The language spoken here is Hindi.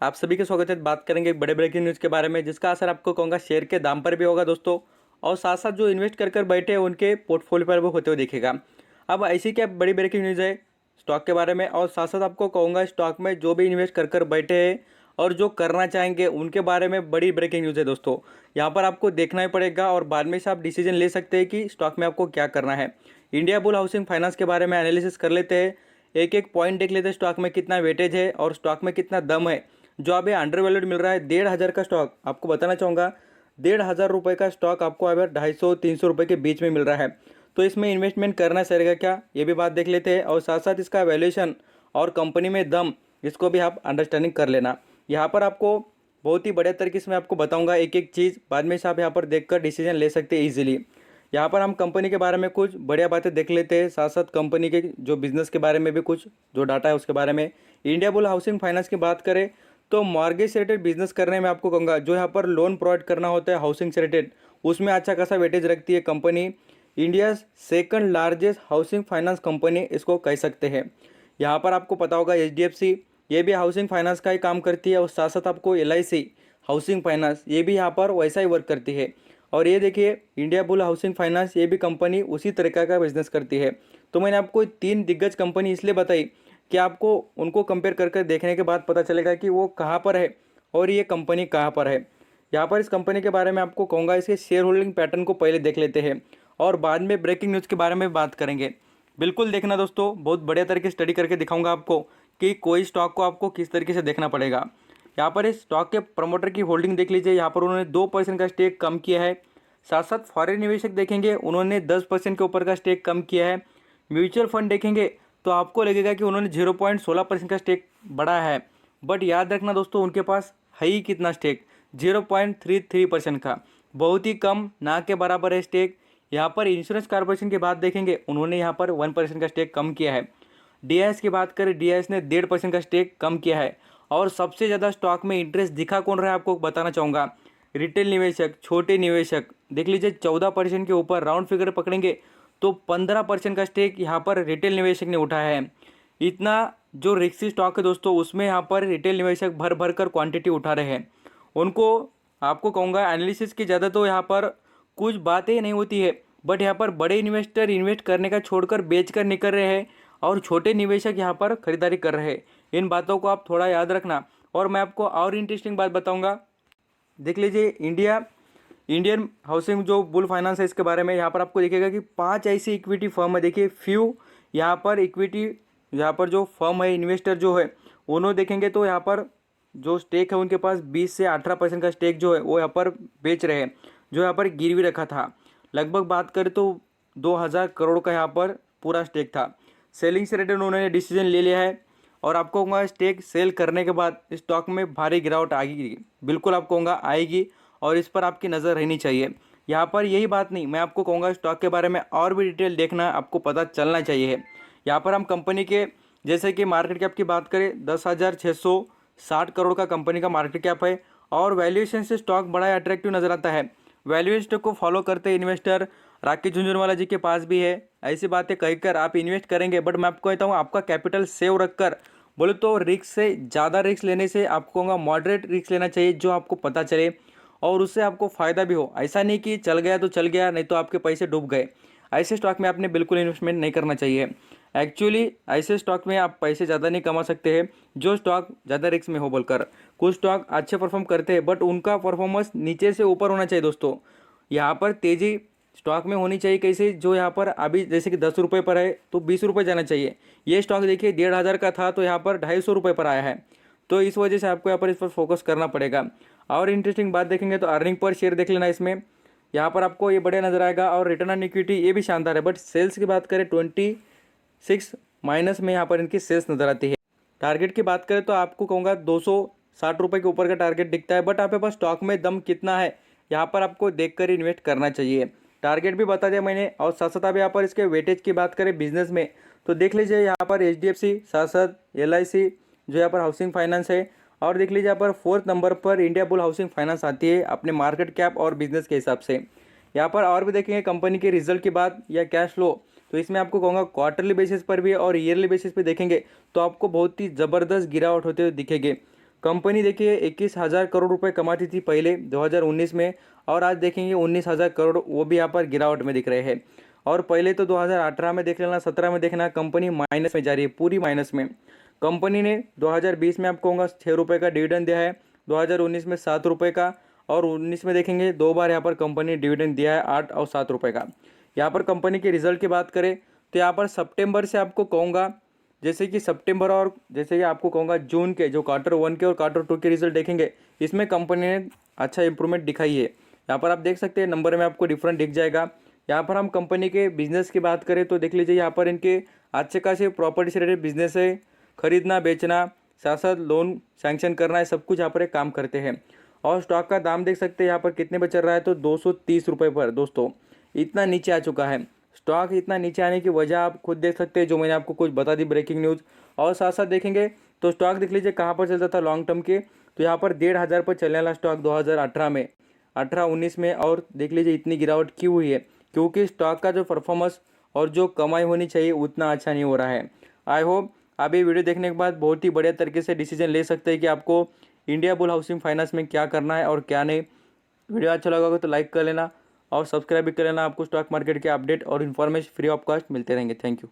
आप सभी का स्वागत है। बात करेंगे एक बड़े ब्रेकिंग न्यूज़ के बारे में जिसका असर आपको कहूँगा शेयर के दाम पर भी होगा दोस्तों, और साथ साथ जो इन्वेस्ट कर बैठे हैं उनके पोर्टफोलियो पर भी होते हुए दिखेगा। अब ऐसी क्या बड़ी ब्रेकिंग न्यूज़ है स्टॉक के बारे में, और साथ साथ आपको कहूँगा स्टॉक में जो भी इन्वेस्ट कर बैठे हैं और जो करना चाहेंगे उनके बारे में बड़ी ब्रेकिंग न्यूज़ है दोस्तों। यहाँ पर आपको देखना ही पड़ेगा और बाद में से आप डिसीजन ले सकते हैं कि स्टॉक में आपको क्या करना है। इंडिया बुल हाउसिंग फाइनेंस के बारे में एनालिसिस कर लेते हैं, एक एक पॉइंट देख लेते हैं, स्टॉक में कितना वेटेज है और स्टॉक में कितना दम है। जो अभी अंडर वैल्यूड मिल रहा है 1,500 का स्टॉक, आपको बताना चाहूँगा 1,500 रुपये का स्टॉक आपको अगर 250-300 रुपये के बीच में मिल रहा है, तो इसमें इन्वेस्टमेंट करना सही क्या, ये भी बात देख लेते हैं। और साथ साथ इसका वैल्यूएशन और कंपनी में दम, इसको भी आप अंडरस्टैंडिंग कर लेना। यहाँ पर आपको बहुत ही बढ़िया तरीके से मैं आपको बताऊँगा एक एक चीज़, बाद में से आप यहाँ पर देख कर डिसीजन ले सकते हैं ईजिली। यहाँ पर हम कंपनी के बारे में कुछ बढ़िया बातें देख लेते हैं, साथ साथ कंपनी के जो बिजनेस के बारे में भी कुछ जो डाटा है उसके बारे में। इंडिया बुल हाउसिंग फाइनेंस की बात करें तो मॉर्गेज से रिलेटेड बिजनेस करने में आपको कहूँगा जो यहाँ पर लोन प्रोवाइड करना होता है हाउसिंग से रिलेटेड, उसमें अच्छा खासा वेटेज रखती है company. India second largest housing finance company इसको कह सकते हैं। यहाँ पर आपको पता होगा HDFC ये भी हाउसिंग फाइनेंस का ही काम करती है, और साथ साथ आपको LIC हाउसिंग फाइनेंस ये भी यहाँ पर वैसा ही वर्क करती है। और ये देखिए इंडिया बुल हाउसिंग फाइनेंस ये भी कंपनी उसी तरीका का बिजनेस करती है। तो मैंने आपको 3 दिग्गज कंपनी इसलिए बताई कि आपको उनको कंपेयर करके देखने के बाद पता चलेगा कि वो कहाँ पर है और ये कंपनी कहाँ पर है। यहाँ पर इस कंपनी के बारे में आपको कहूँगा इसके शेयर होल्डिंग पैटर्न को पहले देख लेते हैं और बाद में ब्रेकिंग न्यूज़ के बारे में बात करेंगे। बिल्कुल देखना दोस्तों, बहुत बढ़िया तरीके से स्टडी करके दिखाऊंगा आपको कि कोई स्टॉक को आपको किस तरीके से देखना पड़ेगा। यहाँ पर इस स्टॉक के प्रमोटर की होल्डिंग देख लीजिए, यहाँ पर उन्होंने 2% का स्टेक कम किया है। साथ साथ फॉरेन निवेशक देखेंगे उन्होंने 10% के ऊपर का स्टेक कम किया है। म्यूचुअल फंड देखेंगे तो आपको लगेगा कि उन्होंने 0.16% का स्टेक बढ़ाया है, बट याद रखना दोस्तों उनके पास है ही कितना स्टेक, 0.33% का, बहुत ही कम, ना के बराबर है स्टेक। यहाँ पर इंश्योरेंस कॉर्पोरेशन की बात देखेंगे उन्होंने यहाँ पर 1% का स्टेक कम किया है। DIS की बात करें DIS ने 1.5% का स्टेक कम किया है। और सबसे ज़्यादा स्टॉक में इंटरेस्ट दिखा कौन रहा है आपको बताना चाहूँगा, रिटेल निवेशक, छोटे निवेशक देख लीजिए 14% के ऊपर राउंड फिगर पकड़ेंगे तो 15% का स्टेक यहाँ पर रिटेल निवेशक ने उठाया है। इतना जो रिक्सी स्टॉक है दोस्तों उसमें यहाँ पर रिटेल निवेशक भर भर कर क्वांटिटी उठा रहे हैं। उनको आपको कहूँगा एनालिसिस की ज़्यादा तो यहाँ पर कुछ बातें नहीं होती है, बट यहाँ पर बड़े इन्वेस्टर इन्वेस्ट करने का छोड़कर बेच कर निकल रहे हैं और छोटे निवेशक यहाँ पर खरीदारी कर रहे हैं। इन बातों को आप थोड़ा याद रखना। और मैं आपको और इंटरेस्टिंग बात बताऊँगा, देख लीजिए इंडियन हाउसिंग जो बुल फाइनेंस है इसके बारे में। यहाँ पर आपको दिखेगा कि 5 ऐसी इक्विटी फर्म है, देखिए फ्यू यहाँ पर इक्विटी, यहाँ पर जो फर्म है इन्वेस्टर जो है उन्होंने देखेंगे तो यहाँ पर जो स्टेक है उनके पास 20 से 18% का स्टेक जो है वो यहाँ पर बेच रहे हैं, जो यहाँ पर गिरवी रखा था। लगभग बात करें तो 2,000 करोड़ का यहाँ पर पूरा स्टेक था। सेलिंग से रिलेटेड उन्होंने डिसीजन ले लिया है, और आपको कहूँगा स्टेक सेल करने के बाद स्टॉक में भारी गिरावट आएगी, बिल्कुल आपको कहूँगा आएगी, और इस पर आपकी नज़र रहनी चाहिए। यहाँ पर यही बात नहीं, मैं आपको कहूँगा स्टॉक के बारे में और भी डिटेल देखना आपको पता चलना चाहिए। यहाँ पर हम कंपनी के जैसे कि मार्केट कैप की बात करें 10,660 करोड़ का कंपनी का मार्केट कैप है, और वैल्यूएशन से स्टॉक बड़ा अट्रैक्टिव नज़र आता है। वैल्यूएशन को फॉलो करते इन्वेस्टर राकेश झुंझुनवाला जी के पास भी है। ऐसी बातें कहकर आप इन्वेस्ट करेंगे, बट मैं आपको कहता हूँ आपका कैपिटल सेव रखकर, बोले तो रिस्क से ज़्यादा रिस्क लेने से आपको कहूँगा मॉडरेट रिस्क लेना चाहिए, जो आपको पता चले और उससे आपको फ़ायदा भी हो। ऐसा नहीं कि चल गया तो चल गया, नहीं तो आपके पैसे डूब गए। ऐसे स्टॉक में आपने बिल्कुल इन्वेस्टमेंट नहीं करना चाहिए। एक्चुअली ऐसे स्टॉक में आप पैसे ज़्यादा नहीं कमा सकते हैं जो स्टॉक ज़्यादा रिस्क में हो बोलकर। कुछ स्टॉक अच्छे परफॉर्म करते हैं, बट उनका परफॉर्मेंस नीचे से ऊपर होना चाहिए दोस्तों। यहाँ पर तेज़ी स्टॉक में होनी चाहिए कैसे, जो यहाँ पर अभी जैसे कि 10 रुपये पर है तो 20 रुपये जाना चाहिए। ये स्टॉक देखिए 1,500 का था तो यहाँ पर 250 रुपये पर आया है, तो इस वजह से आपको यहाँ पर इस पर फोकस करना पड़ेगा। और इंटरेस्टिंग बात देखेंगे तो अर्निंग पर शेयर देख लेना, इसमें यहाँ पर आपको ये बढ़िया नज़र आएगा, और रिटर्न ऑन इक्विटी ये भी शानदार है। बट सेल्स की बात करें 26 माइनस में यहाँ पर इनकी सेल्स नज़र आती है। टारगेट की बात करें तो आपको कहूँगा 260 रुपये के ऊपर का टारगेट दिखता है, बट आपके पास स्टॉक में दम कितना है यहाँ पर आपको देखकर इन्वेस्ट करना चाहिए। टारगेट भी बता दिया मैंने, और साथ साथ आप यहाँ पर इसके वेटेज की बात करें बिजनेस में तो देख लीजिए यहाँ पर HDFC, साथ साथ LIC जो यहाँ पर हाउसिंग फाइनेंस है, और देख लीजिए यहाँ पर 4th नंबर पर इंडिया बुल हाउसिंग फाइनेंस आती है अपने मार्केट कैप और बिजनेस के हिसाब से। यहाँ पर और भी देखेंगे कंपनी के रिजल्ट की बात या कैश फ्लो, तो इसमें आपको कहूँगा क्वार्टरली बेसिस पर भी और ईयरली बेसिस पर देखेंगे तो आपको बहुत ही ज़बरदस्त गिरावट होते हुए दिखेंगे। कंपनी देखिए 21,000 करोड़ रुपए कमाती थी पहले 2019 में, और आज देखेंगे 19,000 करोड़, वो भी यहाँ पर गिरावट में दिख रहे हैं। और पहले तो 2018 में देख लेना, 17 में देखना, कंपनी माइनस में जा रही है, पूरी माइनस में। कंपनी ने 2020 में आपको कहूँगा 6 रुपये का डिविडेंड दिया है, 2019 में 7 रुपये का, और 19 में देखेंगे 2 बार यहाँ पर कंपनी ने डिविडेंड दिया है, 8 और 7 रुपये का। यहाँ पर कंपनी के रिजल्ट की बात करें तो यहाँ पर सितंबर से आपको कहूँगा, जैसे कि सितंबर और जैसे कि आपको कहूँगा जून के जो Q1 के और Q2 के रिजल्ट देखेंगे, इसमें कंपनी ने अच्छा इंप्रूवमेंट दिखाई है। यहाँ पर आप देख सकते हैं नंबर में आपको डिफरेंट दिख जाएगा। यहाँ पर हम कंपनी के बिजनेस की बात करें तो देख लीजिए, यहाँ पर इनके अच्छे खासे प्रॉपर्टी से रिलेटेड बिजनेस है, खरीदना बेचना, साथ साथ लोन सैंक्शन करना है, सब कुछ यहाँ पर एक काम करते हैं। और स्टॉक का दाम देख सकते हैं यहाँ पर कितने पर चल रहा है, तो 230 रुपये पर दोस्तों, इतना नीचे आ चुका है। स्टॉक इतना नीचे आने की वजह आप खुद देख सकते हैं, जो मैंने आपको कुछ बता दी ब्रेकिंग न्यूज़। और साथ साथ देखेंगे तो स्टॉक देख लीजिए कहाँ पर चलता था लॉन्ग टर्म के, तो यहाँ पर 1,500 पर चलने वाला स्टॉक 2018 में, 18-19 में, और देख लीजिए इतनी गिरावट क्यों हुई है, क्योंकि स्टॉक का जो परफॉर्मेंस और जो कमाई होनी चाहिए उतना अच्छा नहीं हो रहा है। आई होप आप ये वीडियो देखने के बाद बहुत ही बढ़िया तरीके से डिसीजन ले सकते हैं कि आपको इंडिया बुल हाउसिंग फाइनेंस में क्या करना है और क्या नहीं। वीडियो अच्छा लगा होगा तो लाइक कर लेना और सब्सक्राइब भी कर लेना। आपको स्टॉक मार्केट के अपडेट और इन्फॉर्मेशन फ्री ऑफ कॉस्ट मिलते रहेंगे। Thank you.